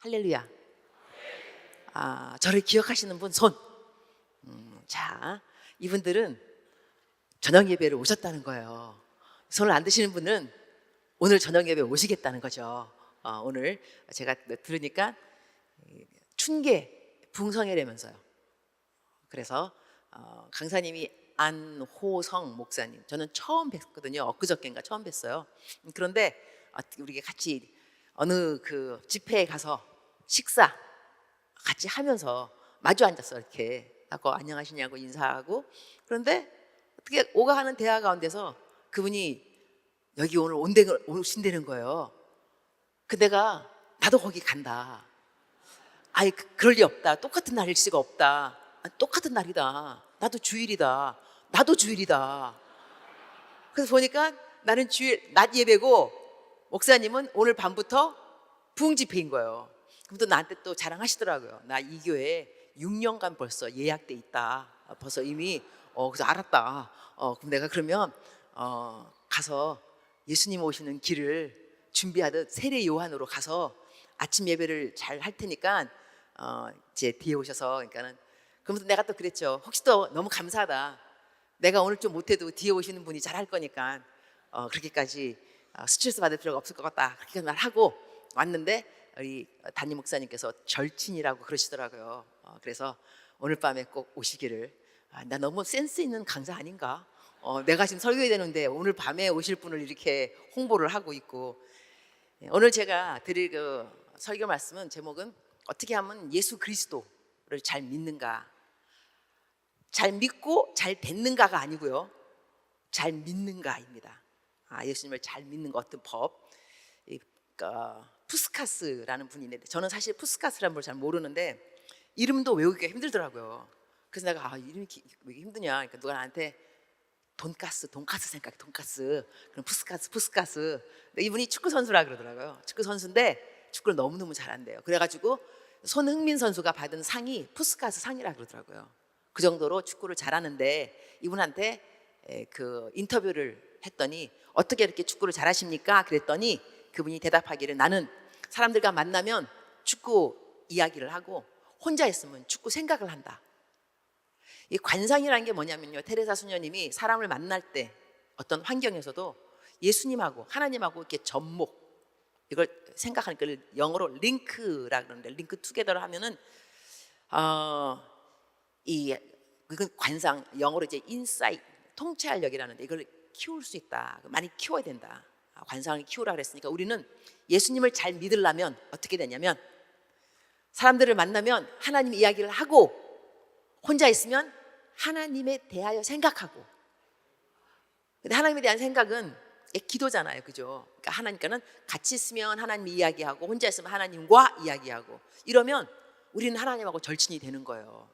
할렐루야. 저를 기억하시는 분 손. 자, 이분들은 저녁 예배를 오셨다는 거예요. 손을 안 드시는 분은 오늘 저녁 예배 오시겠다는 거죠. 오늘 제가 들으니까 춘계 붕성회라면서요. 그래서 강사님이 안호성 목사님, 저는 처음 뵀거든요. 엊그저께인가 처음 뵀어요. 그런데 우리 같이 어느 그 집회에 가서 식사 같이 하면서 마주 앉았어. 이렇게 하고 안녕하시냐고 인사하고. 그런데 어떻게 오가는 대화 가운데서 그분이 여기 오늘 오신다는 거예요. 그 내가 나도 거기 간다. 아이, 그럴 리 없다. 똑같은 날일 수가 없다. 똑같은 날이다. 나도 주일이다. 나도 주일이다. 그래서 보니까 나는 주일 낮 예배고 목사님은 오늘 밤부터 부흥집회인 거예요. 그럼 또 나한테 또 자랑하시더라고요. 나 이 교회에 6년간 벌써 예약돼 있다. 벌써 이미 그래서 알았다. 그럼 내가 그러면 가서 예수님 오시는 길을 준비하듯 세례 요한으로 가서 아침 예배를 잘 할 테니까 이제 뒤에 오셔서 그러니까는 그러면서 내가 또 그랬죠. 혹시 또 너무 감사하다. 내가 오늘 좀 못해도 뒤에 오시는 분이 잘 할 거니까 그렇게까지 스트레스 받을 필요가 없을 것 같다. 그렇게 말하고 왔는데 우리 담임 목사님께서 절친이라고 그러시더라고요. 그래서 오늘 밤에 꼭 오시기를. 나 너무 센스 있는 강사 아닌가? 내가 지금 설교해야 되는데 오늘 밤에 오실 분을 이렇게 홍보를 하고 있고. 오늘 제가 드릴 그 설교 말씀은 제목은 어떻게 하면 예수 그리스도를 잘 믿는가. 잘 믿고 잘 됐는가가 아니고요. 잘 믿는가입니다. 예수님을 잘 믿는 거 어떤 법. 푸스카스라는 분이 있는데 저는 사실 푸스카스라는 걸 잘 모르는데 이름도 외우기가 힘들더라고요. 그래서 내가 이름이 왜 힘드냐. 그러니까 누가 나한테 돈가스 생각해. 돈가스. 그럼 푸스카스. 근데 이분이 축구 선수라 그러더라고요. 축구 선수인데 축구를 너무너무 잘한대요. 그래가지고 손흥민 선수가 받은 상이 푸스카스 상이라 그러더라고요. 그 정도로 축구를 잘하는데 이분한테 그 인터뷰를 했더니 어떻게 이렇게 축구를 잘하십니까? 그랬더니 그분이 대답하기를 나는 사람들과 만나면 축구 이야기를 하고 혼자 있으면 축구 생각을 한다. 이 관상이라는 게 뭐냐면요. 테레사 수녀님이 사람을 만날 때 어떤 환경에서도 예수님하고 하나님하고 이렇게 접목 이걸 생각하는 걸 영어로 링크라 그러는데 링크 투게더를 하면은 이건 관상 영어로 이제 인사이트 통찰력이라는데 이걸 키울 수 있다. 많이 키워야 된다. 관상을 키우라 그랬으니까 우리는 예수님을 잘 믿으려면 어떻게 되냐면 사람들을 만나면 하나님 이야기를 하고 혼자 있으면 하나님에 대하여 생각하고. 근데 하나님에 대한 생각은 기도잖아요. 그죠? 그러니까 하나님과는 같이 있으면 하나님 이야기하고 혼자 있으면 하나님과 이야기하고 이러면 우리는 하나님하고 절친이 되는 거예요.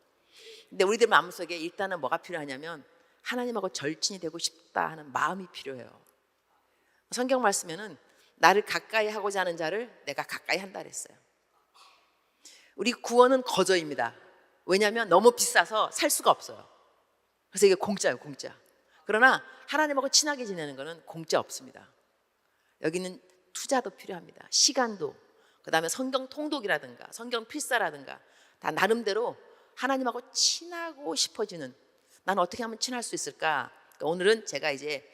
근데 우리들 마음속에 일단은 뭐가 필요하냐면 하나님하고 절친이 되고 싶다 하는 마음이 필요해요. 성경 말씀에는 나를 가까이 하고자 하는 자를 내가 가까이 한다 그랬어요. 우리 구원은 거저입니다. 왜냐하면 너무 비싸서 살 수가 없어요. 그래서 이게 공짜예요. 공짜. 그러나 하나님하고 친하게 지내는 것은 공짜 없습니다. 여기는 투자도 필요합니다. 시간도, 그 다음에 성경 통독이라든가 성경 필사라든가 다 나름대로 하나님하고 친하고 싶어지는, 난 어떻게 하면 친할 수 있을까? 그러니까 오늘은 제가 이제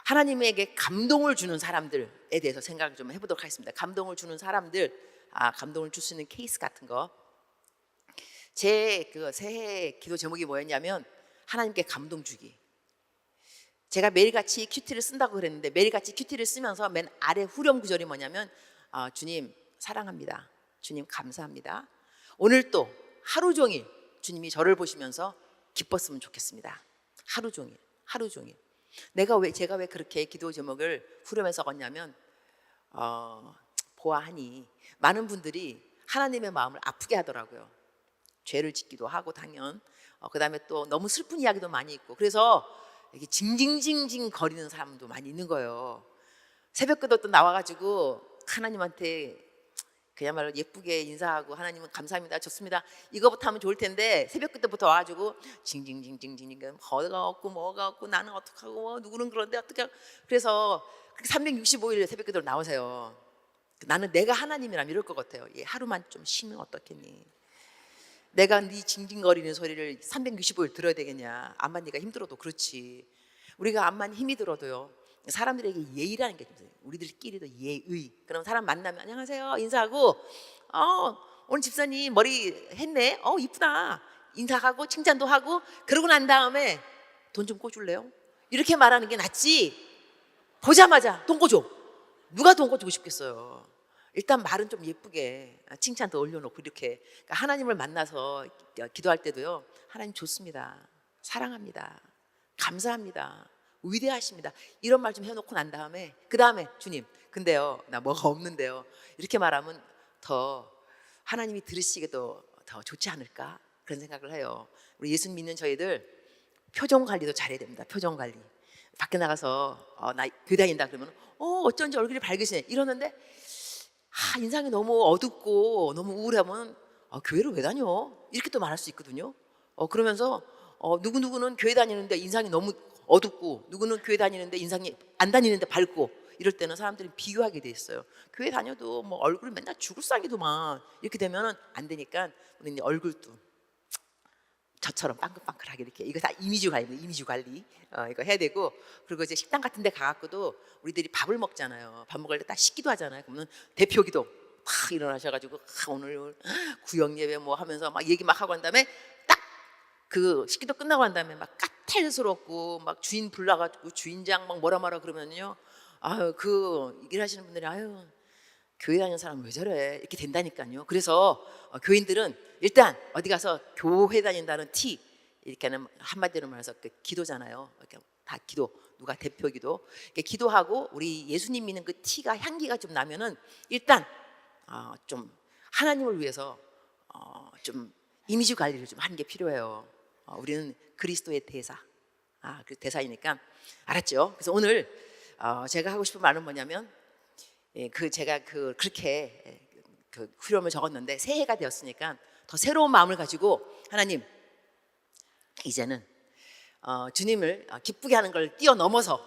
하나님에게 감동을 주는 사람들에 대해서 생각을 좀 해보도록 하겠습니다. 감동을 주는 사람들, 감동을 줄 수 있는 케이스 같은 거. 제 그 새해 기도 제목이 뭐였냐면 하나님께 감동 주기. 제가 매일같이 큐티를 쓴다고 그랬는데 매일같이 큐티를 쓰면서 맨 아래 후렴 구절이 뭐냐면 주님 사랑합니다. 주님 감사합니다. 오늘 또 하루 종일 주님이 저를 보시면서 기뻤으면 좋겠습니다. 하루 종일. 제가 왜 그렇게 기도 제목을 후렴에 적었냐면 보아하니 많은 분들이 하나님의 마음을 아프게 하더라고요. 죄를 짓기도 하고 당연. 그 다음에 또 너무 슬픈 이야기도 많이 있고 그래서 이렇게 징징징징 거리는 사람도 많이 있는 거예요. 새벽기도 또 나와가지고 하나님한테 그야말로 예쁘게 인사하고 하나님은 감사합니다 좋습니다 이거부터 하면 좋을 텐데 새벽기도부터 와가지고 징징징징징 뭐가 없고 나는 어떡하고 누구는 그런데 어떻게. 그래서 365일 새벽기도로 나오세요. 나는 내가 하나님이라면 이럴 것 같아요. 얘 하루만 좀 쉬면 어떻겠니? 내가 네 징징거리는 소리를 365일 들어야 되겠냐? 암만 네가 힘들어도 그렇지. 우리가 암만 힘이 들어도요, 사람들에게 예의라는 게 있어요. 우리들끼리도 예의. 그럼 사람 만나면 안녕하세요 인사하고, 오늘 집사님 머리 했네, 이쁘다 인사하고 칭찬도 하고, 그러고 난 다음에 돈 좀 꿔줄래요? 이렇게 말하는 게 낫지. 보자마자 돈 꿔줘. 누가 돈 꿔주고 싶겠어요? 일단 말은 좀 예쁘게 칭찬도 올려놓고 이렇게. 그러니까 하나님을 만나서 기도할 때도요, 하나님 좋습니다, 사랑합니다, 감사합니다, 위대하십니다, 이런 말 좀 해놓고 난 다음에 그 다음에 주님 근데요 나 뭐가 없는데요, 이렇게 말하면 더 하나님이 들으시기도 더 좋지 않을까, 그런 생각을 해요. 우리 예수 믿는 저희들 표정 관리도 잘해야 됩니다. 표정 관리. 밖에 나가서 나 교회 다닌다 그러면 어쩐지 얼굴이 밝으시네 이러는데, 인상이 너무 어둡고 너무 우울하면 교회를 왜 다녀? 이렇게 또 말할 수 있거든요. 그러면서 누구누구는 교회 다니는데 인상이 너무 어둡고, 누구는 교회 다니는데 인상이 안 다니는데 밝고, 이럴 때는 사람들이 비교하게 돼 있어요. 교회 다녀도 뭐 얼굴이 맨날 죽을 싹이도만, 이렇게 되면은 안 되니까 우리는 얼굴도 저처럼 빵긋빵긋하게 이렇게, 이거 다 이미지 관리, 이거 해야 되고, 그리고 이제 식당 같은 데 가갖고도 우리들이 밥을 먹잖아요. 밥 먹을 때 딱 식기도 하잖아요. 그러면 대표 기도 막 일어나셔가지고 오늘 구역 예배 뭐 하면서 막 얘기 막 하고 한 다음에 딱 그 식기도 끝나고 한 다음에 막 까탈스럽고 막 주인 불러가지고 주인장 막 뭐라 그러면요, 그 일하시는 분들이 교회 다니는 사람 왜 저래 이렇게 된다니까요. 그래서 교인들은 일단 어디 가서 교회 다닌다는 티, 이렇게는 한마디로 말해서 그 기도잖아요. 이렇게 다 기도, 누가 대표 기도, 이렇게 기도하고 우리 예수님 믿는 그 티가, 향기가 좀 나면은 일단 좀 하나님을 위해서 좀 이미지 관리를 좀 하는 게 필요해요. 우리는 그리스도의 대사, 그 대사이니까. 알았죠? 그래서 오늘 제가 하고 싶은 말은 뭐냐면, 제가 그렇게 그 후렴을 적었는데 새해가 되었으니까 더 새로운 마음을 가지고, 하나님 이제는 주님을 기쁘게 하는 걸 뛰어넘어서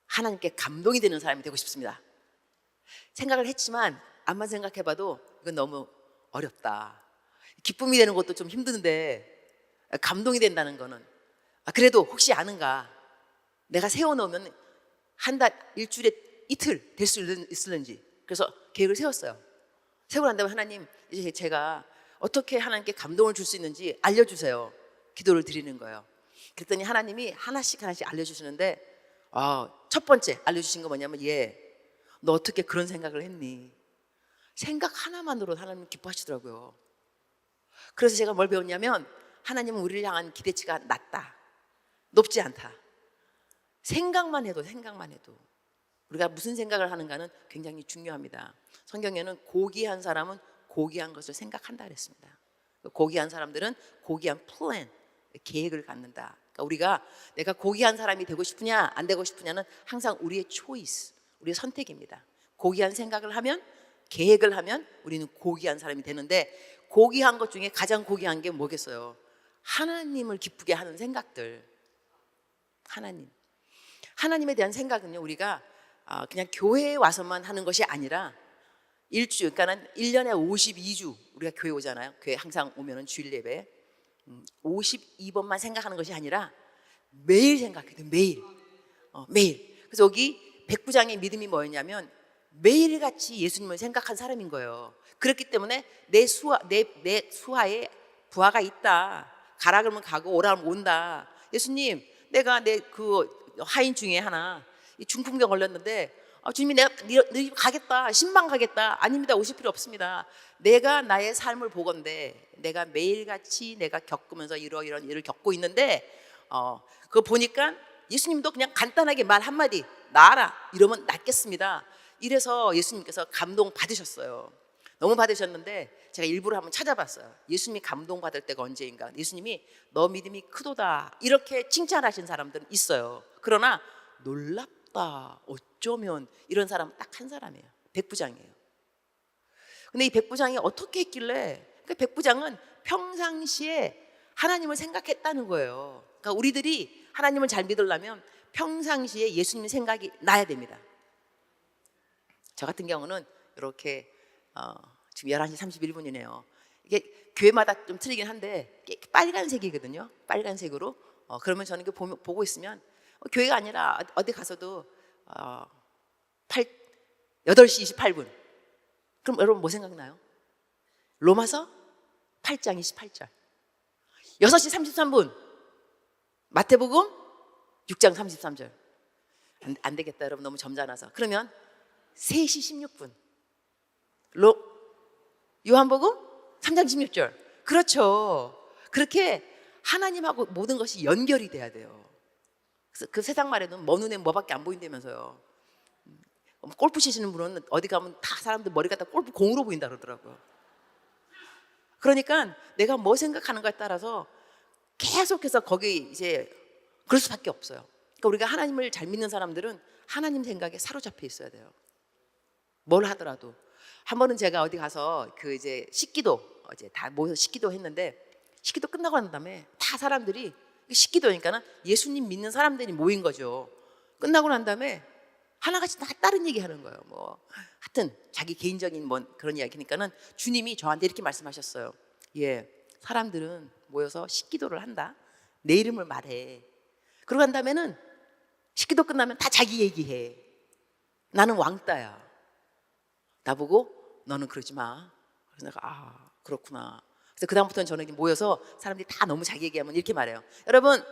하나님께 감동이 되는 사람이 되고 싶습니다. 생각을 했지만 암만 생각해봐도 이건 너무 어렵다. 기쁨이 되는 것도 좀 힘든데 감동이 된다는 거는, 그래도 혹시 아는가, 내가 세워놓으면 한 달, 일주일에 이틀 될 수 있을는지. 그래서 계획을 세웠어요. 세우고 난 다음에 하나님, 이제 제가 어떻게 하나님께 감동을 줄 수 있는지 알려주세요. 기도를 드리는 거예요. 그랬더니 하나님이 하나씩 알려주시는데, 첫 번째 알려주신 거 뭐냐면, 너 어떻게 그런 생각을 했니? 생각 하나만으로 하나님 기뻐하시더라고요. 그래서 제가 뭘 배웠냐면, 하나님은 우리를 향한 기대치가 낮다, 높지 않다. 생각만 해도 우리가 무슨 생각을 하는가는 굉장히 중요합니다. 성경에는 고귀한 사람은 고귀한 것을 생각한다 그랬습니다. 고귀한 사람들은 고귀한 플랜, 계획을 갖는다. 그러니까 우리가 내가 고귀한 사람이 되고 싶으냐 안 되고 싶으냐는 항상 우리의 초이스, 우리의 선택입니다. 고귀한 생각을 하면, 계획을 하면 우리는 고귀한 사람이 되는데, 고귀한 것 중에 가장 고귀한 게 뭐겠어요? 하나님을 기쁘게 하는 생각들. 하나님에 대한 생각은요, 우리가 그냥 교회에 와서만 하는 것이 아니라 그러니까는 1년에 52주 우리가 교회 오잖아요. 교회 항상 오면은 주일 예배 52번만 생각하는 것이 아니라 매일 생각해요. 매일. 그래서 여기 백부장의 믿음이 뭐였냐면, 매일같이 예수님을 생각한 사람인 거예요. 그렇기 때문에 내 수하에 부하가 있다. 가라 그러면 가고 오라 그러면 온다. 예수님, 내가 내 그 하인 중에 하나 중풍병 걸렸는데, 주님이 내가 네 가겠다, 신방 가겠다. 아닙니다, 오실 필요 없습니다. 내가 나의 삶을 보건대 내가 매일같이 내가 겪으면서 이런 일을 겪고 있는데, 그거 보니까 예수님도 그냥 간단하게 말 한마디, 나아라 이러면 낫겠습니다. 이래서 예수님께서 감동 받으셨어요. 너무 받으셨는데 제가 일부러 한번 찾아봤어요. 예수님이 감동 받을 때가 언제인가. 예수님이 너 믿음이 크도다 이렇게 칭찬하신 사람들은 있어요. 그러나 놀랍다, 어쩌면, 이런 사람은 딱 한 사람이에요. 백부장이에요. 근데 이 백부장이 어떻게 했길래, 그 백부장은 평상시에 하나님을 생각했다는 거예요. 그러니까 우리들이 하나님을 잘 믿으려면 평상시에 예수님 생각이 나야 됩니다. 저 같은 경우는 이렇게 지금 11시 31분이네요. 이게 교회마다 좀 틀리긴 한데 빨간색이거든요. 빨간색으로. 그러면 저는 이거 보고 있으면 교회가 아니라 어디 가서도 8시 28분. 그럼 여러분 뭐 생각나요? 로마서 8장 28절. 6시 33분. 마태복음 6장 33절. 안 되겠다, 여러분. 너무 점잖아서. 그러면 3시 16분. 요한복음 3장 16절. 그렇죠. 그렇게 하나님하고 모든 것이 연결이 돼야 돼요. 그래서 그 세상 말에는 먼 눈에 뭐밖에 안 보인다면서요. 골프 치시는 분은 어디 가면 다 사람들 머리 갖다 골프 공으로 보인다 그러더라고요. 그러니까 내가 뭐 생각하는가에 따라서 계속해서 거기 이제 그럴 수밖에 없어요. 그러니까 우리가 하나님을 잘 믿는 사람들은 하나님 생각에 사로잡혀 있어야 돼요. 뭘 하더라도. 한 번은 제가 어디 가서 그 이제 식기도 이제 다 모여서 식기도 했는데, 식기도 끝나고 난 다음에 다 사람들이 식기도니까는 예수님 믿는 사람들이 모인 거죠. 끝나고 난 다음에 하나같이 다 다른 얘기 하는 거예요. 뭐 하여튼 자기 개인적인 뭐 그런 이야기니까는 주님이 저한테 이렇게 말씀하셨어요. 예, 사람들은 모여서 식기도를 한다. 내 이름을 말해. 그러고 난 다음에는 식기도 끝나면 다 자기 얘기해. 나는 왕따야. 나보고 너는 그러지 마. 그래서 내가 그렇구나. 그래서 그다음부터는 저는 모여서 사람들이 다 너무 자기 얘기하면 이렇게 말해요. 여러분,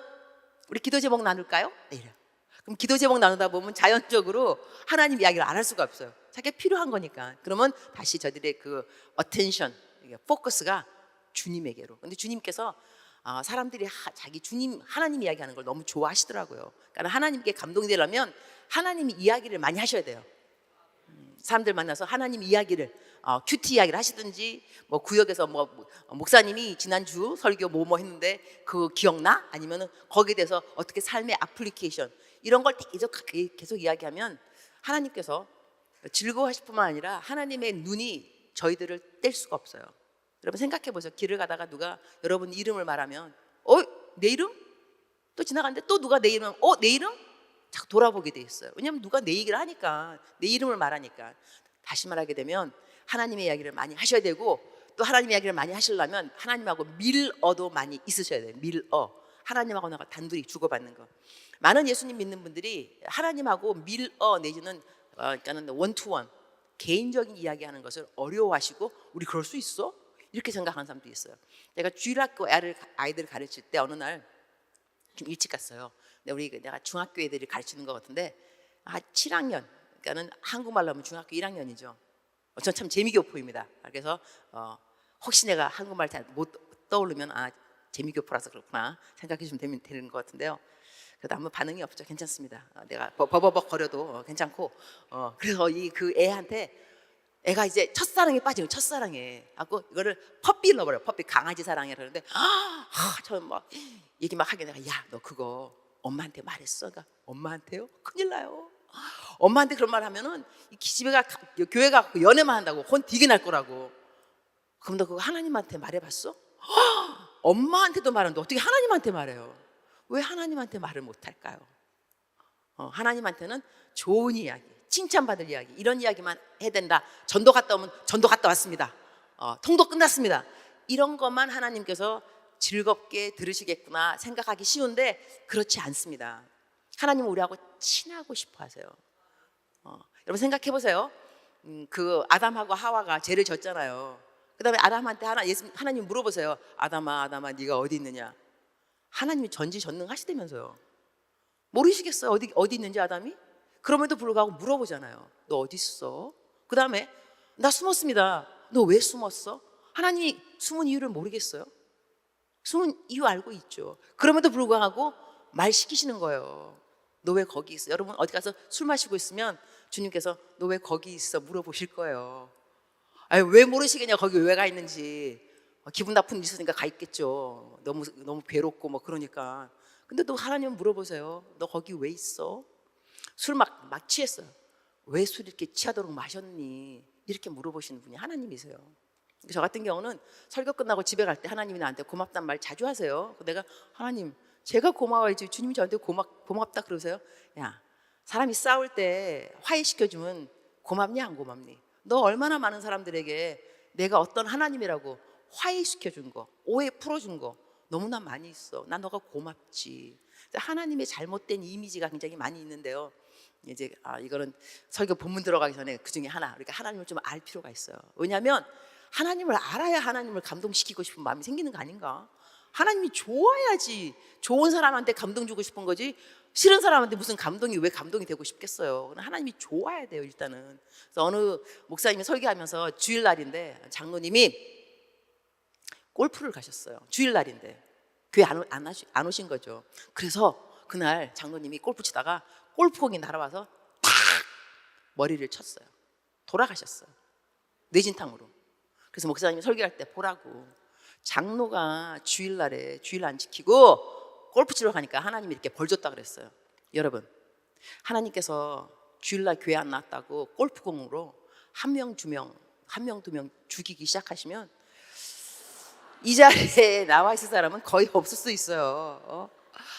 우리 기도 제목 나눌까요? 네, 이래요. 그럼 기도 제목 나누다 보면 자연적으로 하나님 이야기를 안 할 수가 없어요. 자기가 필요한 거니까. 그러면 다시 저들의 그 attention, 포커스가 주님에게로. 근데 주님께서 사람들이 자기 주님, 하나님 이야기하는 걸 너무 좋아하시더라고요. 그러니까 하나님께 감동되려면 하나님이 이야기를 많이 하셔야 돼요. 사람들 만나서 하나님 이야기를 큐티 이야기를 하시든지, 뭐 구역에서 뭐 목사님이 지난주 설교 뭐뭐 했는데 그 기억나? 아니면은 거기에 대해서 어떻게 삶의 애플리케이션 이런 걸 계속 이야기하면 하나님께서 즐거워하실 뿐만 아니라 하나님의 눈이 저희들을 뗄 수가 없어요. 여러분 생각해 보세요. 길을 가다가 누가 여러분 이름을 말하면 내 이름? 또 지나가는데 또 누가 내 이름? 내 이름? 자꾸 돌아보게 돼 있어요. 왜냐하면 누가 내 얘기를 하니까, 내 이름을 말하니까. 다시 말하게 되면 하나님의 이야기를 많이 하셔야 되고, 또 하나님의 이야기를 많이 하시려면 하나님하고 밀어도 많이 있으셔야 돼요. 밀어. 하나님하고 나가 단둘이 주고받는 거. 많은 예수님 믿는 분들이 하나님하고 밀어 내지는 그러니까는 원투원 개인적인 이야기하는 것을 어려워하시고, 우리 그럴 수 있어? 이렇게 생각하는 사람도 있어요. 제가 주일학교 아이들을 가르칠 때 어느 날 좀 일찍 갔어요. 근데 내가 중학교 애들이 가르치는 것 같은데 7학년, 그러니까는 한국말로 하면 중학교 1학년이죠. 전 참 재미교포입니다. 그래서 혹시 내가 한국말 잘 못 떠오르면 재미교포라서 그렇구나 생각해 주시면 되는 것 같은데요. 그래도 아무 반응이 없죠. 괜찮습니다. 내가 버버벅 거려도 괜찮고. 그래서 그 애한테, 애가 이제 첫사랑에 빠지고, 첫사랑에 하고 이거를 퍼피 러버려, 퍼피 강아지 사랑이라 그러는데 저는 막 얘기 막 하게, 내가 야, 너 그거 엄마한테 말했어? 그러니까 엄마한테요? 큰일 나요. 엄마한테 그런 말 하면은 교회 가고 연애만 한다고 혼 되게 날 거라고. 그럼 너 그거 하나님한테 말해봤어? 엄마한테도 말하는데 어떻게 하나님한테 말해요? 왜 하나님한테 말을 못할까요? 하나님한테는 좋은 이야기, 칭찬받을 이야기, 이런 이야기만 해야 된다. 전도 갔다 오면 전도 갔다 왔습니다. 통도 끝났습니다. 이런 것만 하나님께서 즐겁게 들으시겠구나 생각하기 쉬운데 그렇지 않습니다. 하나님은 우리하고 친하고 싶어 하세요. 여러분 생각해 보세요. 그 아담하고 하와가 죄를 졌잖아요. 그 다음에 아담한테 하나님 물어보세요. 아담아 네가 어디 있느냐? 하나님이 전지전능하시다면서요. 모르시겠어요? 어디 있는지 아담이? 그럼에도 불구하고 물어보잖아요. 너 어디 있어? 그 다음에 나 숨었습니다. 너 왜 숨었어? 하나님이 숨은 이유를 모르겠어요? 숨은 이유 알고 있죠. 그럼에도 불구하고 말 시키시는 거예요. 너 왜 거기 있어? 여러분 어디 가서 술 마시고 있으면 주님께서 너 왜 거기 있어? 물어보실 거예요. 왜 모르시겠냐? 거기 왜 가 있는지. 기분 나쁜 일 있으니까 가 있겠죠. 너무 괴롭고 뭐 그러니까. 근데 또 하나님 물어보세요. 너 거기 왜 있어? 술 막 취했어요. 왜 술 이렇게 취하도록 마셨니? 이렇게 물어보시는 분이 하나님이세요. 저 같은 경우는 설교 끝나고 집에 갈 때 하나님이 나한테 고맙단 말 자주 하세요. 내가 하나님, 제가 고마워야지 주님이 저한테 고맙다 그러세요. 야, 사람이 싸울 때 화해시켜주면 고맙니 안 고맙니? 너 얼마나 많은 사람들에게 내가 어떤 하나님이라고 화해시켜준 거, 오해 풀어준 거 너무나 많이 있어. 난 너가 고맙지. 하나님의 잘못된 이미지가 굉장히 많이 있는데요. 이제 이거는 설교 본문 들어가기 전에 그 중에 하나, 그러니까 하나님을 좀 알 필요가 있어요. 왜냐하면 하나님을 알아야 하나님을 감동시키고 싶은 마음이 생기는 거 아닌가? 하나님이 좋아야지 좋은 사람한테 감동 주고 싶은 거지, 싫은 사람한테 무슨 감동이 왜 감동이 되고 싶겠어요? 하나님이 좋아야 돼요, 일단은. 그래서 어느 목사님이 설교하면서 주일날인데 장로님이 골프를 가셨어요. 주일날인데 교회 안 오신 거죠. 그래서 그날 장로님이 골프 치다가 골프공이 날아와서 탁 머리를 쳤어요. 돌아가셨어요. 뇌진탕으로. 그래서 목사님이 설교할 때 보라고, 장로가 주일날에 주일 안 지키고 골프 치러 가니까 하나님이 이렇게 벌 줬다 그랬어요. 여러분, 하나님께서 주일날 교회 안 나왔다고 골프공으로 한 명, 두 명 죽이기 시작하시면 이 자리에 나와 있을 사람은 거의 없을 수 있어요.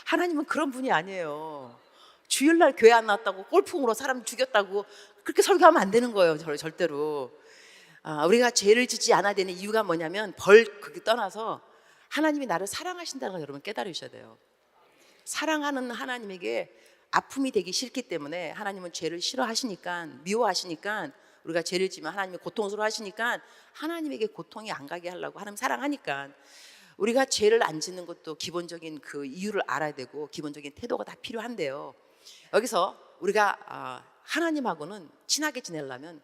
하나님은 그런 분이 아니에요. 주일날 교회 안 나왔다고 골프공으로 사람 죽였다고 그렇게 설교하면 안 되는 거예요, 절대로. 우리가 죄를 짓지 않아야 되는 이유가 뭐냐면 그게 떠나서 하나님이 나를 사랑하신다는 걸 여러분 깨달으셔야 돼요. 사랑하는 하나님에게 아픔이 되기 싫기 때문에 하나님은 죄를 싫어하시니까, 미워하시니까, 우리가 죄를 지면 하나님이 고통스러워 하시니까 하나님에게 고통이 안 가게 하려고, 하나님 사랑하니까. 우리가 죄를 안 짓는 것도 기본적인 그 이유를 알아야 되고 기본적인 태도가 다 필요한데요. 여기서 우리가 하나님하고는 친하게 지내려면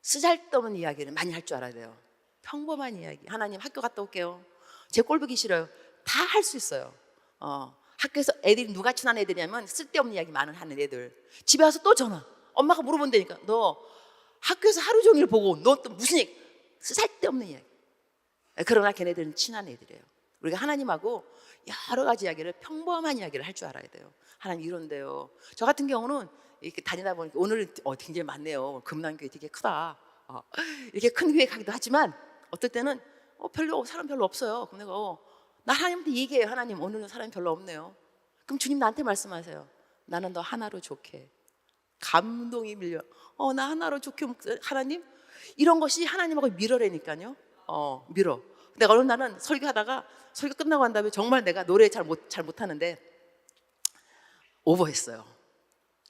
쓰잘데없는 이야기를 많이 할 줄 알아야 돼요. 평범한 이야기. 하나님 학교 갔다 올게요. 제 꼴 보기 싫어요. 다 할 수 있어요. 학교에서 애들이 누가 친한 애들이냐면 쓸데없는 이야기 많은 하는 애들. 집에 와서 또 전화. 엄마가 물어본다니까. 너 학교에서 하루 종일 보고 너 또 무슨 얘기? 쓸데없는 이야기. 그러나 걔네들은 친한 애들이에요. 우리가 하나님하고 여러 가지 이야기를, 평범한 이야기를 할 줄 알아야 돼요. 하나님 이런데요. 저 같은 경우는 이렇게 다니다 보니까 오늘은 굉장히 많네요. 금남교회 되게 크다. 이렇게 큰 교회 가기도 하지만 어떨 때는 사람 별로 없어요. 그럼 내가 나 하나님한테 얘기해요. 하나님, 오늘은 사람이 별로 없네요. 그럼 주님 나한테 말씀하세요. 나는 너 하나로 좋게. 감동이 밀려. 나 하나로 좋게. 하나님, 이런 것이 하나님하고 밀어내니까요. 밀어. 내가 어느 날은 설교하다가 설교 끝나고 한 다음에 정말 내가 노래 잘 못하는데 오버했어요.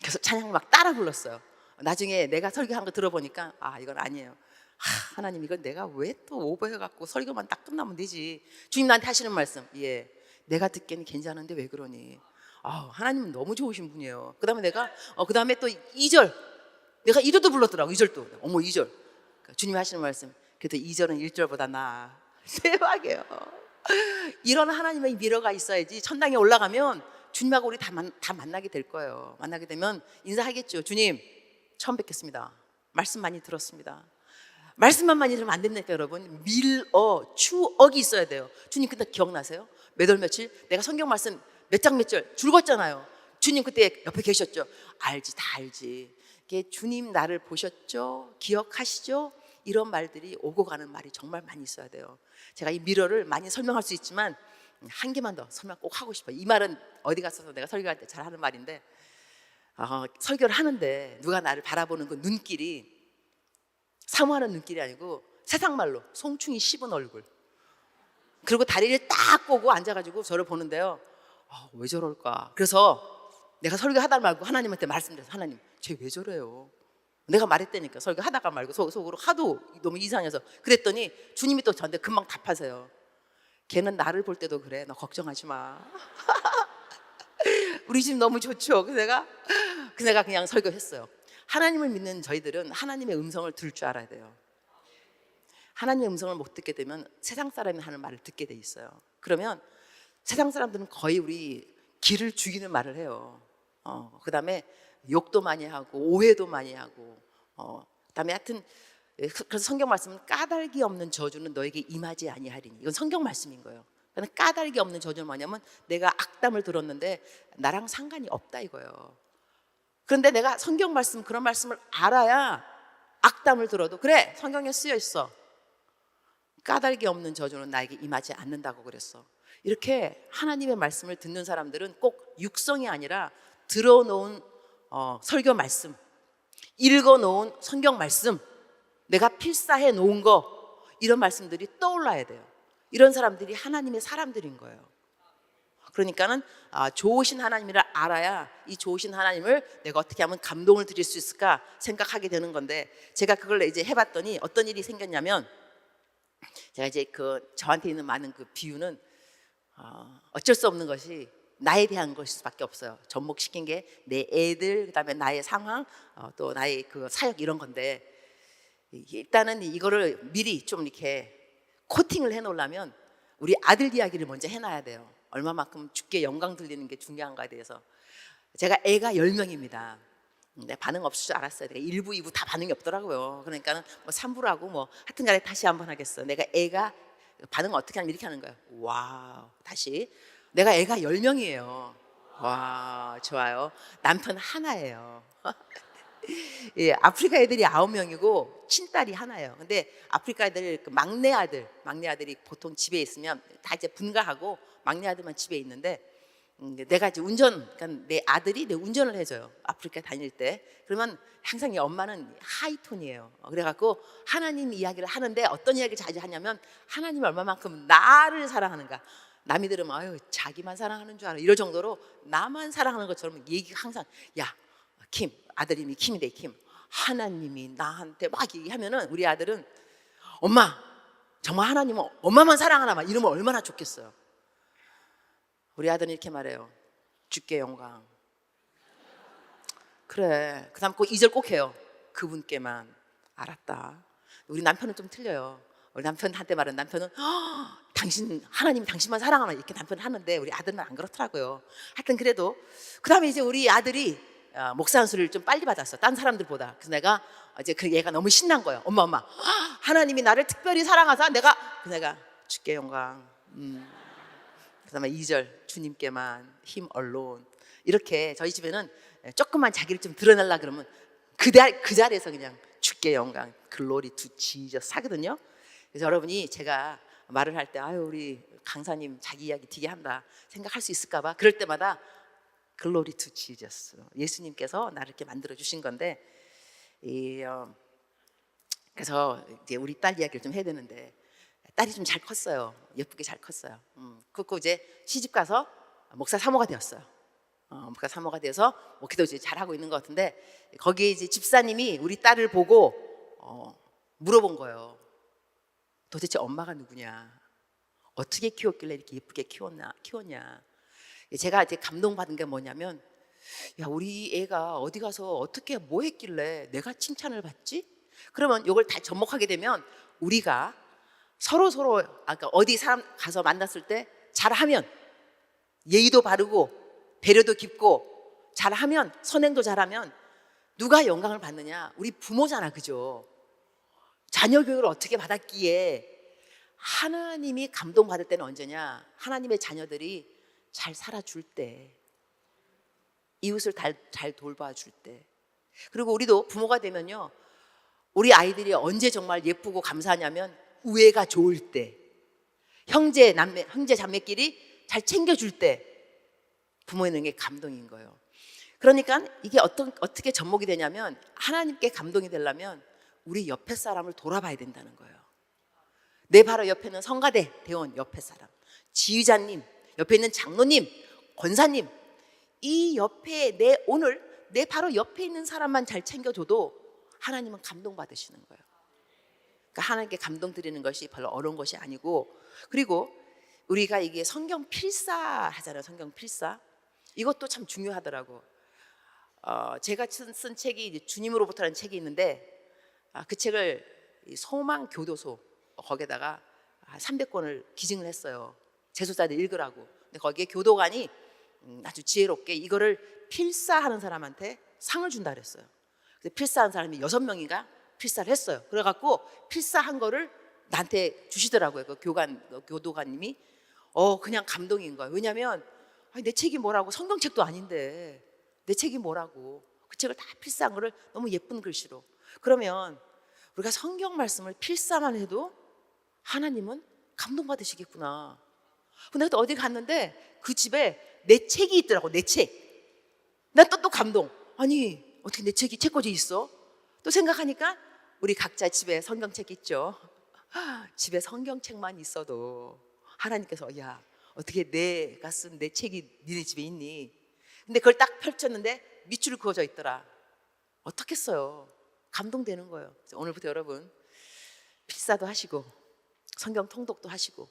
그래서 찬양 막 따라 불렀어요. 나중에 내가 설교한 거 들어보니까 이건 아니에요. 하나님, 이건 내가 왜 또 오버해갖고 설교만 딱 끝나면 되지. 주님 나한테 하시는 말씀, 내가 듣기에는 괜찮은데 왜 그러니. 하나님은 너무 좋으신 분이에요. 그 다음에 또 2절, 내가 2절도 불렀더라고. 2절도. 어머, 2절. 주님이 하시는 말씀, 그래도 2절은 1절보다 나아. 대박이에요. 이런 하나님의 미러가 있어야지 천당에 올라가면 주님하고 우리 다 만나게 될 거예요. 만나게 되면 인사하겠죠. 주님, 처음 뵙겠습니다. 말씀 많이 들었습니다. 말씀만 많이 들으면 안 된다니까, 여러분. 추억이 있어야 돼요. 주님 그때 기억나세요? 몇 월 며칠 내가 성경 말씀 몇 장 몇 절 줄궜잖아요. 주님 그때 옆에 계셨죠? 알지, 다 알지. 이게 주님 나를 보셨죠? 기억하시죠? 이런 말들이 오고 가는 말이 정말 많이 있어야 돼요. 제가 이 미러를 많이 설명할 수 있지만 한 개만 더 설명 꼭 하고 싶어요. 이 말은 어디 가서 내가 설교할 때 잘 하는 말인데, 설교를 하는데 누가 나를 바라보는 그 눈길이 사모하는 눈길이 아니고 세상 말로 송충이 씹은 얼굴, 그리고 다리를 딱 꼬고 앉아가지고 저를 보는데요. 왜 저럴까. 그래서 내가 설교하다 말고 하나님한테 말씀드려서, 하나님, 쟤 왜 저래요? 내가 말했다니까. 설교하다가 말고 속으로 하도 너무 이상해서. 그랬더니 주님이 또 저한테 금방 답하세요. 걔는 나를 볼 때도 그래. 너 걱정하지 마. 우리 집 너무 좋죠. 그래서 내가 그냥 설교했어요. 하나님을 믿는 저희들은 하나님의 음성을 들을 줄 알아야 돼요. 하나님의 음성을 못 듣게 되면 세상 사람이 하는 말을 듣게 돼 있어요. 그러면 세상 사람들은 거의 우리 길을 죽이는 말을 해요. 그 다음에 욕도 많이 하고 오해도 많이 하고, 그다음에 하여튼, 그래서 성경 말씀은 까닭이 없는 저주는 너에게 임하지 아니하리니, 이건 성경 말씀인 거예요. 그러니까 까닭이 없는 저주는 뭐냐면 내가 악담을 들었는데 나랑 상관이 없다 이거예요. 그런데 내가 성경 말씀, 그런 말씀을 알아야 악담을 들어도 그래, 성경에 쓰여 있어. 까닭이 없는 저주는 나에게 임하지 않는다고 그랬어. 이렇게 하나님의 말씀을 듣는 사람들은 꼭 육성이 아니라 들어놓은 설교 말씀, 읽어놓은 성경 말씀, 내가 필사해 놓은 거, 이런 말씀들이 떠올라야 돼요. 이런 사람들이 하나님의 사람들인 거예요. 그러니까는 좋으신 하나님이라 알아야 이 좋으신 하나님을 내가 어떻게 하면 감동을 드릴 수 있을까 생각하게 되는 건데, 제가 그걸 이제 해봤더니 어떤 일이 생겼냐면, 제가 이제 저한테 있는 많은 그 비유는 어쩔 수 없는 것이 나에 대한 것일 수밖에 없어요. 접목시킨 게 내 애들, 그다음에 나의 상황, 또 나의 그 사역, 이런 건데, 일단은 이거를 미리 좀 이렇게 코팅을 해놓으려면 우리 아들 이야기를 먼저 해놔야 돼요. 얼마만큼 주께 영광 돌리는 게 중요한가에 대해서. 제가 애가 10명입니다. 내 반응 없을 줄 알았어요. 내가 1부, 2부 다 반응이 없더라고요. 그러니까는 뭐 3부라고 뭐 하여튼 간에 다시 한번 하겠어. 내가 애가 반응 어떻게 하면 이렇게 하는 거예요. 와우. 다시. 내가 애가 10명이에요. 와, 좋아요. 남편 하나예요. 예, 아프리카 애들이 9명이고 친딸이 하나예요. 근데 아프리카 애들 막내 아들이 보통 집에 있으면 다 이제 분가하고 막내 아들만 집에 있는데, 내가 이제 그러니까 내 아들이 내 운전을 해줘요. 아프리카 다닐 때. 그러면 항상 이 엄마는 하이톤이에요. 그래갖고 하나님 이야기를 하는데, 어떤 이야기를 자주 하냐면 하나님이 얼마만큼 나를 사랑하는가. 남이 들으면 아유 자기만 사랑하는 줄 알아, 이럴 정도로 나만 사랑하는 것처럼 얘기가 항상, 야 킴, 아들 이름이 킴인데, 킴, 하나님이 나한테 막 얘기하면은 우리 아들은 엄마 정말 하나님은 엄마만 사랑하나, 막 이러면 얼마나 좋겠어요. 우리 아들은 이렇게 말해요. 주께 영광. 그래. 그 다음 꼭 2절 꼭 해요. 그분께만. 알았다. 우리 남편은 좀 틀려요. 우리 남편한테 말은, 남편은 하나님 당신만 사랑하나, 이렇게 남편은 하는데, 우리 아들은 안 그렇더라고요. 하여튼 그래도 그 다음에 이제 우리 아들이 목사 한 소리를 좀 빨리 받았어, 딴 사람들보다. 그래서 내가 이제 얘가 너무 신난 거예요. 엄마 하나님이 나를 특별히 사랑하사 내가 주께 영광. 그다음에 2절 주님께만 힘 얼론. 이렇게 저희 집에는 조금만 자기를 좀 드러내려 그러면 그 자리에서 그냥 주께 영광, 글로리 투 지저스 하거든요. 그래서 여러분이 제가 말을 할 때 아유 우리 강사님 자기 이야기 되게 한다 생각할 수 있을까 봐, 그럴 때마다 글로리 투 지저스, 예수님께서 나를 이렇게 만들어 주신 건데, 그래서 이제 우리 딸 이야기를 좀 해야 되는데, 딸이 좀 잘 컸어요. 예쁘게 잘 컸어요. 그리고 이제 시집 가서 목사 사모가 되었어요. 목사 사모가 돼서 목회도 이제 잘 하고 있는 것 같은데, 거기에 이제 집사님이 우리 딸을 보고 물어본 거예요. 도대체 엄마가 누구냐? 어떻게 키웠길래 이렇게 예쁘게 키웠냐? 제가 이제 감동받은 게 뭐냐면, 야 우리 애가 어디 가서 어떻게 뭐 했길래 내가 칭찬을 받지? 그러면 이걸 다 접목하게 되면, 우리가 서로 아까 어디 사람 가서 만났을 때 잘하면, 예의도 바르고 배려도 깊고 잘하면, 선행도 잘하면 누가 영광을 받느냐? 우리 부모잖아, 그죠? 자녀 교육을 어떻게 받았기에 하나님이 감동받을 때는 언제냐? 하나님의 자녀들이 잘 살아줄 때, 이웃을 잘 돌봐줄 때. 그리고 우리도 부모가 되면요, 우리 아이들이 언제 정말 예쁘고 감사하냐면 우애가 좋을 때, 형제 자매끼리 잘 챙겨줄 때 부모의 게 감동인 거예요. 그러니까 이게 어떻게 접목이 되냐면, 하나님께 감동이 되려면 우리 옆에 사람을 돌아봐야 된다는 거예요. 내 바로 옆에는 성가대 대원 옆에 사람, 지휘자님, 옆에 있는 장로님, 권사님, 이 옆에 내 바로 옆에 있는 사람만 잘 챙겨줘도 하나님은 감동받으시는 거예요. 그러니까 하나님께 감동 드리는 것이 별로 어려운 것이 아니고, 그리고 우리가 이게 성경 필사 하잖아요. 성경 필사. 이것도 참 중요하더라고. 제가 쓴 책이 이제 주님으로부터라는 책이 있는데, 그 책을 소망 교도소 거기에다가 300권을 기증을 했어요. 재소자들 읽으라고. 근데 거기에 교도관이 아주 지혜롭게 이거를 필사하는 사람한테 상을 준다 그랬어요. 그래서 필사한 사람이 6명인가 필사를 했어요. 그래갖고 필사한 거를 나한테 주시더라고요. 그 교도관님이. 그냥 감동인 거예요. 왜냐하면 내 책이 뭐라고, 성경책도 아닌데 내 책이 뭐라고. 그 책을 다 필사한 거를 너무 예쁜 글씨로. 그러면 우리가 성경 말씀을 필사만 해도 하나님은 감동받으시겠구나. 근데 또 어디 갔는데 그 집에 내 책이 있더라고. 내 책. 나 또 감동. 아니 어떻게 내 책이 책꽂이 있어? 또 생각하니까 우리 각자 집에 성경책 있죠? 집에 성경책만 있어도 하나님께서 야, 어떻게 내가 쓴 내 책이 니네 집에 있니? 근데 그걸 딱 펼쳤는데 밑줄을 그어져 있더라. 어떻겠어요? 감동되는 거예요. 오늘부터 여러분 필사도 하시고 성경 통독도 하시고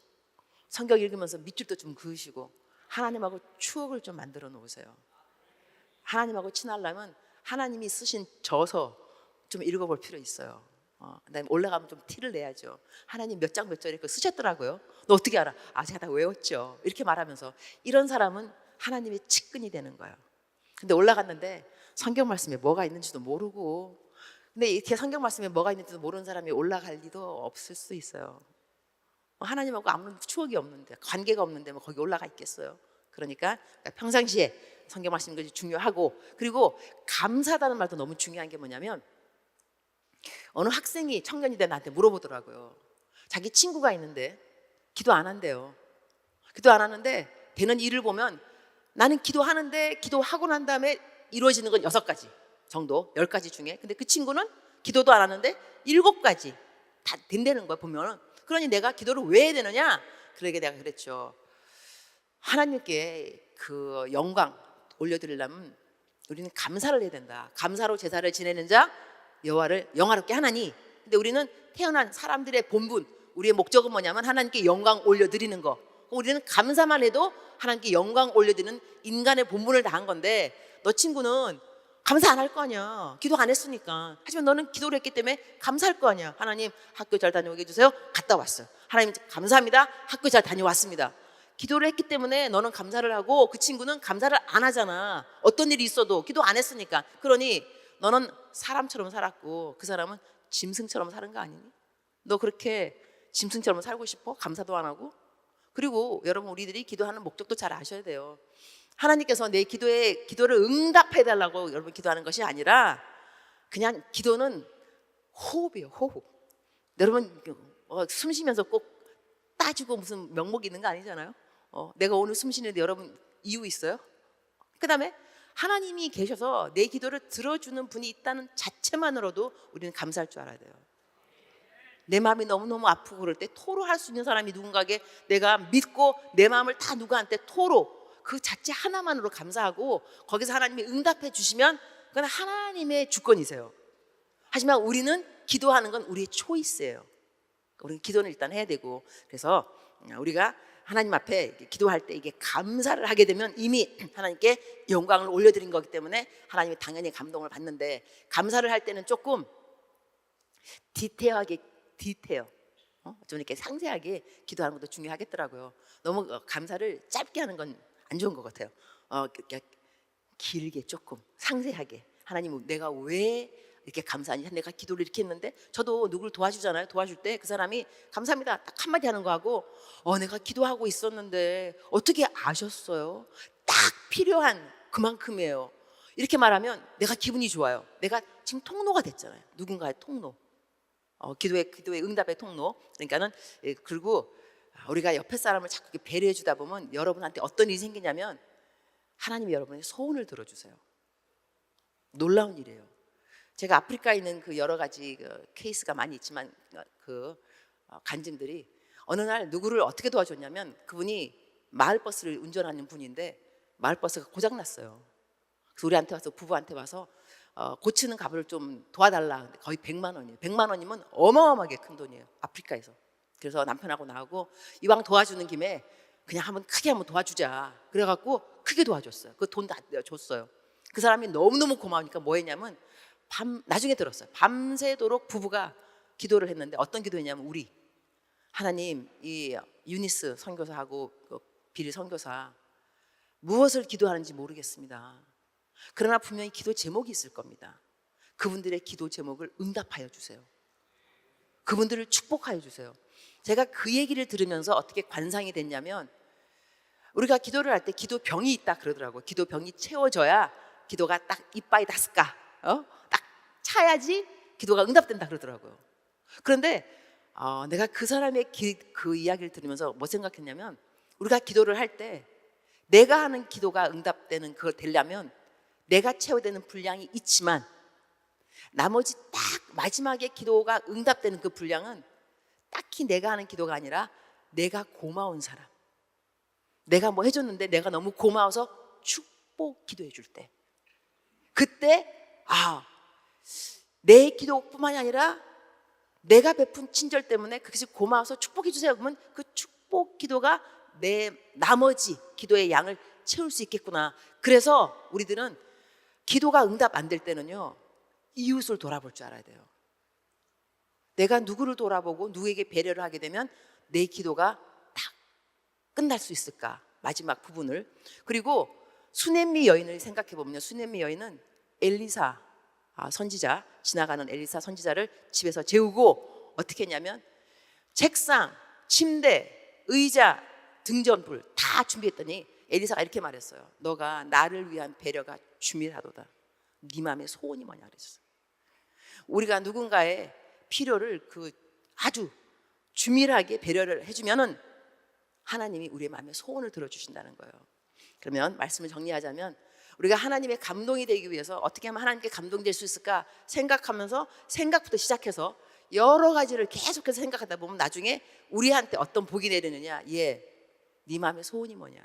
성경 읽으면서 밑줄도 좀 그으시고 하나님하고 추억을 좀 만들어 놓으세요. 하나님하고 친하려면 하나님이 쓰신 저서 좀 읽어볼 필요 있어요. 그다음에 올라가면 좀 티를 내야죠. 하나님 몇 장 몇 절 이렇게 쓰셨더라고요. 너 어떻게 알아? 아, 제가 다 외웠죠. 이렇게 말하면서 이런 사람은 하나님의 측근이 되는 거예요. 근데 올라갔는데 성경 말씀에 뭐가 있는지도 모르고, 근데 이렇게 성경 말씀에 뭐가 있는지도 모르는 사람이 올라갈 리도 없을 수 있어요. 하나님하고 아무런 추억이 없는데, 관계가 없는데 뭐 거기 올라가 있겠어요. 그러니까 평상시에 성경 말씀인 것이 중요하고, 그리고 감사하다는 말도 너무 중요한 게 뭐냐면, 어느 학생이 청년이 돼 나한테 물어보더라고요. 자기 친구가 있는데 기도 안 한대요. 기도 안 하는데 되는 일을 보면 나는 기도하는데 기도하고 난 다음에 이루어지는 건 6가지 정도, 10가지 중에. 근데 그 친구는 기도도 안 하는데 7가지 다 된다는 거야 보면은. 그러니 내가 기도를 왜 해야 되느냐? 그러게 내가 그랬죠. 하나님께 그 영광 올려드리려면 우리는 감사를 해야 된다. 감사로 제사를 지내는 자 여호와를 영화롭게 하나니. 근데 우리는 태어난 사람들의 본분, 우리의 목적은 뭐냐면 하나님께 영광 올려드리는 거. 우리는 감사만 해도 하나님께 영광 올려드리는 인간의 본분을 다한 건데, 너 친구는 감사 안 할 거 아니야. 기도 안 했으니까. 하지만 너는 기도를 했기 때문에 감사할 거 아니야. 하나님 학교 잘 다녀오게 해주세요. 갔다 왔어요. 하나님 감사합니다. 학교 잘 다녀왔습니다. 기도를 했기 때문에 너는 감사를 하고 그 친구는 감사를 안 하잖아. 어떤 일이 있어도 기도 안 했으니까. 그러니 너는 사람처럼 살았고 그 사람은 짐승처럼 사는 거 아니니? 너 그렇게 짐승처럼 살고 싶어? 감사도 안 하고? 그리고 여러분, 우리들이 기도하는 목적도 잘 아셔야 돼요. 하나님께서 내 기도를 응답해 달라고 여러분 기도하는 것이 아니라, 그냥 기도는 호흡이에요. 호흡. 여러분 숨 쉬면서 꼭 따지고 무슨 명목이 있는 거 아니잖아요. 내가 오늘 숨 쉬는데 여러분 이유 있어요? 그 다음에 하나님이 계셔서 내 기도를 들어주는 분이 있다는 자체만으로도 우리는 감사할 줄 알아야 돼요. 내 마음이 너무너무 아프고 그럴 때 토로할 수 있는 사람이 누군가에게 내가 믿고 내 마음을 다 누구한테 그 자체 하나만으로 감사하고 거기서 하나님이 응답해 주시면 그건 하나님의 주권이세요. 하지만 우리는 기도하는 건 우리의 초이스예요. 우리는 기도는 일단 해야 되고, 그래서 우리가 하나님 앞에 기도할 때 이게 감사를 하게 되면 이미 하나님께 영광을 올려드린 거기 때문에 하나님이 당연히 감동을 받는데, 감사를 할 때는 조금 좀 이렇게 상세하게 기도하는 것도 중요하겠더라고요. 너무 감사를 짧게 하는 건 안 좋은 것 같아요. 길게 조금 상세하게, 하나님 내가 왜 이렇게 감사하니? 내가 기도를 이렇게 했는데, 저도 누구를 도와주잖아요. 도와줄 때 그 사람이 감사합니다 딱 한마디 하는 거하고, 내가 기도하고 있었는데 어떻게 아셨어요? 딱 필요한 그만큼이에요. 이렇게 말하면 내가 기분이 좋아요. 내가 지금 통로가 됐잖아요. 누군가의 통로, 기도의 응답의 통로. 그러니까는 그리고 우리가 옆에 사람을 자꾸 배려해 주다 보면 여러분한테 어떤 일이 생기냐면, 하나님이 여러분의 소원을 들어주세요. 놀라운 일이에요. 제가 아프리카에 있는 그 여러 가지 케이스가 많이 있지만, 간증들이 어느 날 누구를 어떻게 도와줬냐면, 그분이 마을버스를 운전하는 분인데 마을버스가 고장났어요. 그래서 우리한테 와서, 부부한테 와서 고치는 값을 좀 도와달라. 거의 100만 원이에요. 100만 원이면 어마어마하게 큰 돈이에요, 아프리카에서. 그래서 남편하고 나하고 이왕 도와주는 김에 그냥 크게 한번 도와주자. 그래갖고 크게 도와줬어요. 그 돈 다 줬어요. 그 사람이 너무너무 고마우니까 뭐 했냐면, 나중에 들었어요. 밤새도록 부부가 기도를 했는데, 어떤 기도했냐면, 우리 하나님, 이 유니스 선교사하고 비리 선교사 무엇을 기도하는지 모르겠습니다. 그러나 분명히 기도 제목이 있을 겁니다. 그분들의 기도 제목을 응답하여 주세요. 그분들을 축복하여 주세요. 제가 그 얘기를 들으면서 어떻게 관상이 됐냐면, 우리가 기도를 할 때 기도병이 있다 그러더라고요. 기도병이 채워져야 기도가 딱 이빠이 다스까 딱 차야지 기도가 응답된다 그러더라고요. 그런데 내가 그 사람의 그 이야기를 들으면서 뭐 생각했냐면, 우리가 기도를 할 때 내가 하는 기도가 응답되는 그걸 되려면 내가 채워야 되는 분량이 있지만, 나머지 딱 마지막에 기도가 응답되는 그 분량은 딱히 내가 하는 기도가 아니라 내가 고마운 사람, 내가 뭐 해줬는데 내가 너무 고마워서 축복 기도해 줄 때, 그때 내 기도뿐만이 아니라 내가 베푼 친절 때문에 그것이 고마워서 축복해 주세요. 그러면 그 축복 기도가 내 나머지 기도의 양을 채울 수 있겠구나. 그래서 우리들은 기도가 응답 안 될 때는요, 이웃을 돌아볼 줄 알아야 돼요. 내가 누구를 돌아보고 누구에게 배려를 하게 되면 내 기도가 딱 끝날 수 있을까, 마지막 부분을. 그리고 수넴미 여인을 생각해 보면요, 수넴미 여인은 엘리사 선지자, 지나가는 엘리사 선지자를 집에서 재우고 어떻게 했냐면 책상, 침대, 의자, 등전불 다 준비했더니 엘리사가 이렇게 말했어요. 너가 나를 위한 배려가 주밀하도다. 네 마음의 소원이 뭐냐 그랬어요. 우리가 누군가의 필요를 아주 주밀하게 배려를 해주면은 하나님이 우리의 마음의 소원을 들어주신다는 거예요. 그러면 말씀을 정리하자면, 우리가 하나님의 감동이 되기 위해서 어떻게 하면 하나님께 감동될 수 있을까 생각하면서, 생각부터 시작해서 여러 가지를 계속해서 생각하다 보면 나중에 우리한테 어떤 복이 내리느냐, 네 마음의 소원이 뭐냐,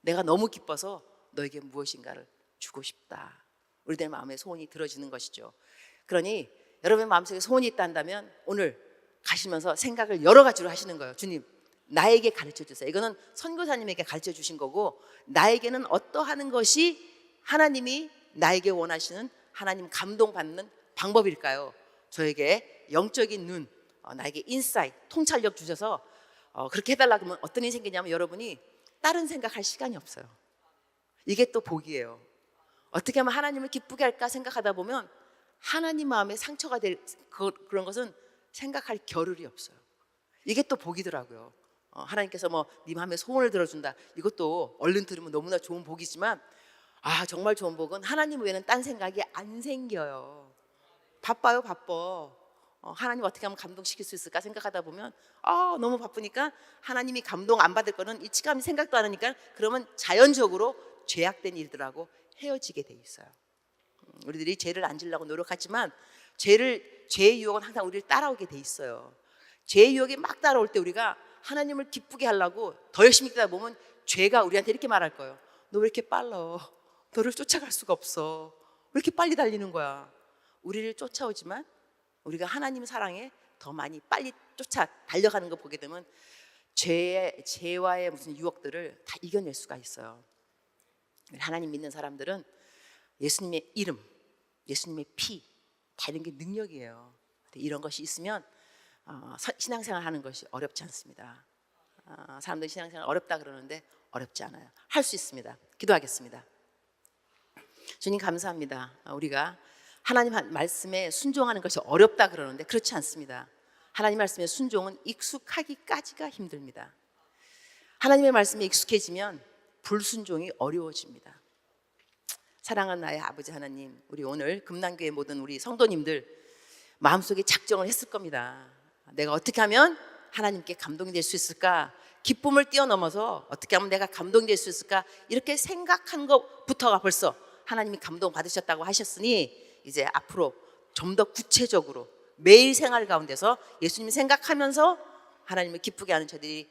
내가 너무 기뻐서 너에게 무엇인가를 주고 싶다. 우리들 마음의 소원이 들어지는 것이죠. 그러니 여러분의 마음속에 소원이 있다면 오늘 가시면서 생각을 여러 가지로 하시는 거예요. 주님, 나에게 가르쳐 주세요. 이거는 선교사님에게 가르쳐 주신 거고, 나에게는 어떠하는 것이 하나님이 나에게 원하시는, 하나님 감동받는 방법일까요? 저에게 영적인 눈, 나에게 인사이트, 통찰력 주셔서 그렇게 해달라고 하면 어떤 일이 생기냐면, 여러분이 다른 생각할 시간이 없어요. 이게 또 복이에요. 어떻게 하면 하나님을 기쁘게 할까 생각하다 보면 하나님 마음에 상처가 될 그런 것은 생각할 겨를이 없어요. 이게 또 복이더라고요. 하나님께서 네 마음에 소원을 들어준다, 이것도 얼른 들으면 너무나 좋은 복이지만, 정말 좋은 복은 하나님 외에는 딴 생각이 안 생겨요. 바빠요, 바빠. 하나님 어떻게 하면 감동시킬 수 있을까 생각하다 보면 너무 바쁘니까 하나님이 감동 안 받을 거는 일찌감치 생각도 안 하니까, 그러면 자연적으로 죄악된 일들하고 헤어지게 돼 있어요. 우리들이 죄를 안 지려고 노력하지만 죄의 유혹은 항상 우리를 따라오게 돼 있어요. 죄의 유혹이 막 따라올 때 우리가 하나님을 기쁘게 하려고 더 열심히 뛰다 보면 죄가 우리한테 이렇게 말할 거예요. 너 왜 이렇게 빨라? 너를 쫓아갈 수가 없어. 왜 이렇게 빨리 달리는 거야? 우리를 쫓아오지만 우리가 하나님 사랑에 더 많이 빨리 달려가는 거 보게 되면 죄와의 무슨 유혹들을 다 이겨낼 수가 있어요. 하나님 믿는 사람들은 예수님의 이름, 예수님의 피, 다 이런 게 능력이에요. 이런 것이 있으면 신앙생활 하는 것이 어렵지 않습니다. 사람들이 신앙생활 어렵다 그러는데 어렵지 않아요. 할 수 있습니다. 기도하겠습니다. 주님 감사합니다. 우리가 하나님 말씀에 순종하는 것이 어렵다 그러는데 그렇지 않습니다. 하나님 말씀에 순종은 익숙하기까지가 힘듭니다. 하나님의 말씀에 익숙해지면 불순종이 어려워집니다. 사랑하는 나의 아버지 하나님, 우리 오늘 금난교회 모든 우리 성도님들 마음속에 작정을 했을 겁니다. 내가 어떻게 하면 하나님께 감동이 될 수 있을까? 기쁨을 뛰어넘어서 어떻게 하면 내가 감동이 될 수 있을까? 이렇게 생각한 것부터가 벌써 하나님이 감동 받으셨다고 하셨으니, 이제 앞으로 좀 더 구체적으로 매일 생활 가운데서 예수님 생각하면서 하나님을 기쁘게 하는 저들이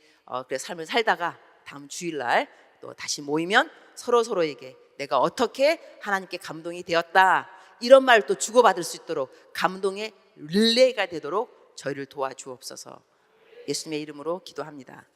삶을 살다가 다음 주일날 또 다시 모이면 서로에게 내가 어떻게 하나님께 감동이 되었다, 이런 말을 또 주고받을 수 있도록 감동의 릴레이가 되도록 저희를 도와주옵소서. 예수님의 이름으로 기도합니다.